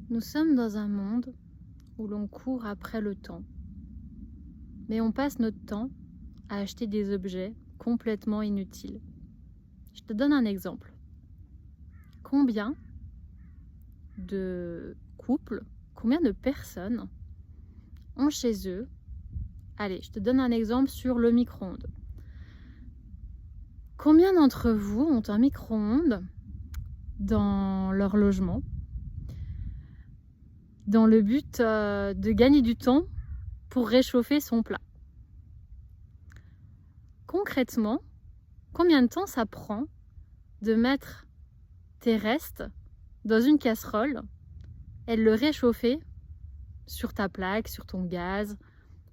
Nous sommes dans un monde où l'on court après le temps, mais on passe notre temps à acheter des objets complètement inutiles. Je te donne un exemple. Combien de couples, combien de personnes ont chez eux, allez, je te donne un exemple sur le micro-ondes. Combien d'entre vous ont un micro-ondes dans leur logement dans le but de gagner du temps pour réchauffer son plat? Concrètement, combien de temps ça prend de mettre tes restes dans une casserole et de le réchauffer sur ta plaque, sur ton gaz,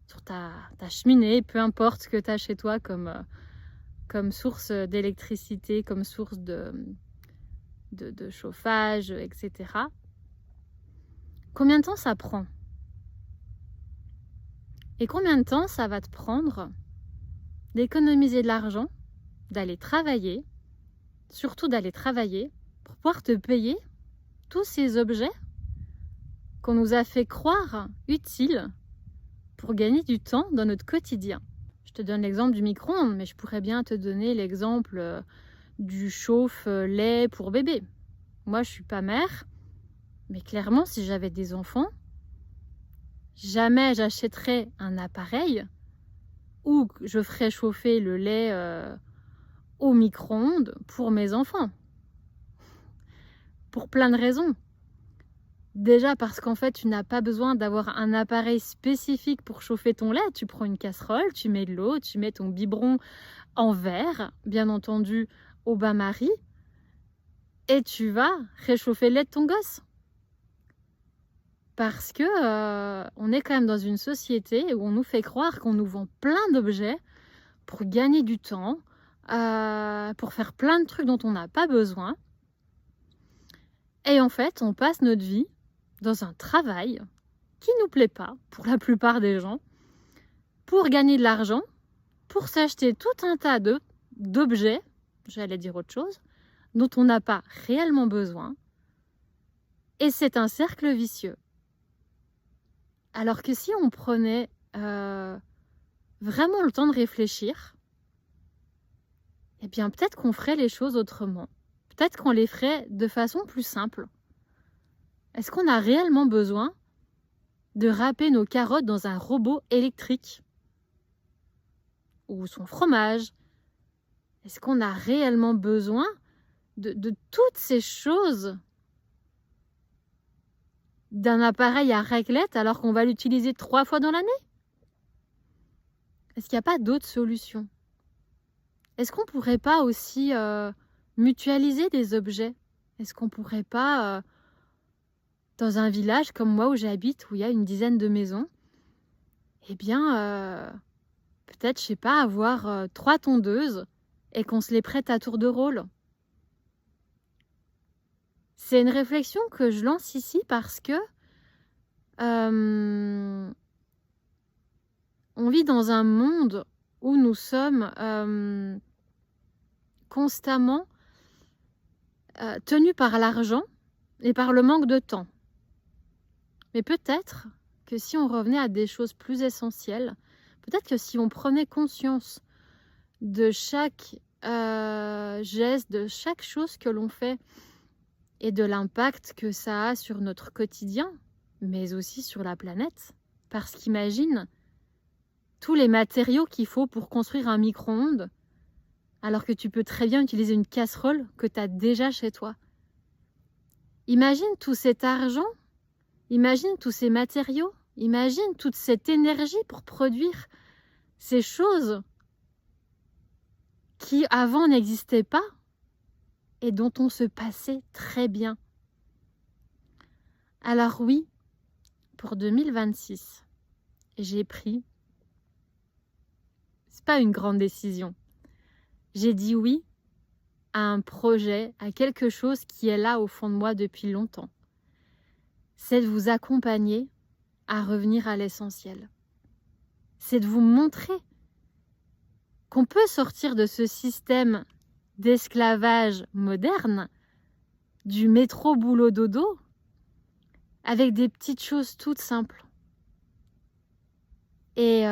sur ta cheminée, peu importe ce que tu as chez toi comme source d'électricité, comme source de chauffage, etc. Combien de temps ça prend? Et combien de temps ça va te prendre d'économiser de l'argent, d'aller travailler, surtout d'aller travailler, pour pouvoir te payer tous ces objets qu'on nous a fait croire utiles pour gagner du temps dans notre quotidien. Je te donne l'exemple du micro-ondes, mais je pourrais bien te donner l'exemple du chauffe-lait pour bébé. Moi, je suis pas mère, mais clairement, si j'avais des enfants, jamais j'achèterais un appareil où je ferais chauffer le lait au micro-ondes pour mes enfants. Pour plein de raisons. Déjà parce qu'en fait, tu n'as pas besoin d'avoir un appareil spécifique pour chauffer ton lait. Tu prends une casserole, tu mets de l'eau, tu mets ton biberon en verre, bien entendu au bain-marie, et tu vas réchauffer le lait de ton gosse. Parce que on est quand même dans une société où on nous fait croire qu'on nous vend plein d'objets pour gagner du temps, pour faire plein de trucs dont on n'a pas besoin. Et en fait, on passe notre vie dans un travail qui ne nous plaît pas, pour la plupart des gens, pour gagner de l'argent, pour s'acheter tout un tas d'objets, j'allais dire autre chose, dont on n'a pas réellement besoin. Et c'est un cercle vicieux. Alors que si on prenait vraiment le temps de réfléchir, eh bien peut-être qu'on ferait les choses autrement. Peut-être qu'on les ferait de façon plus simple. Est-ce qu'on a réellement besoin de râper nos carottes dans un robot électrique? Ou son fromage? Est-ce qu'on a réellement besoin de toutes ces choses d'un appareil à raclette alors qu'on va l'utiliser 3 fois dans l'année? Est-ce qu'il n'y a pas d'autres solutions? Est-ce qu'on ne pourrait pas aussi mutualiser des objets? Est-ce qu'on ne pourrait pas, dans un village comme moi où j'habite, où il y a une dizaine de maisons, eh bien, peut-être, je sais pas, avoir 3 tondeuses et qu'on se les prête à tour de rôle? C'est une réflexion que je lance ici parce que on vit dans un monde où nous sommes constamment tenus par l'argent et par le manque de temps. Mais peut-être que si on revenait à des choses plus essentielles, peut-être que si on prenait conscience de chaque geste, de chaque chose que l'on fait et de l'impact que ça a sur notre quotidien, mais aussi sur la planète. Parce qu'imagine tous les matériaux qu'il faut pour construire un micro-ondes, alors que tu peux très bien utiliser une casserole que tu as déjà chez toi. Imagine tout cet argent, imagine tous ces matériaux, imagine toute cette énergie pour produire ces choses qui avant n'existaient pas et dont on se passait très bien. Alors oui, pour 2026, j'ai pris, c'est pas une grande décision, j'ai dit oui à un projet, à quelque chose qui est là au fond de moi depuis longtemps. C'est de vous accompagner à revenir à l'essentiel. C'est de vous montrer qu'on peut sortir de ce système d'esclavage moderne, du métro boulot dodo, avec des petites choses toutes simples. Et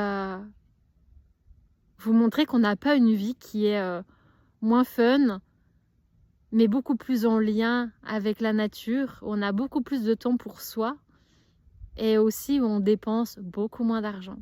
vous montrer qu'on n'a pas une vie qui est moins fun, mais beaucoup plus en lien avec la nature. On a beaucoup plus de temps pour soi et aussi où on dépense beaucoup moins d'argent.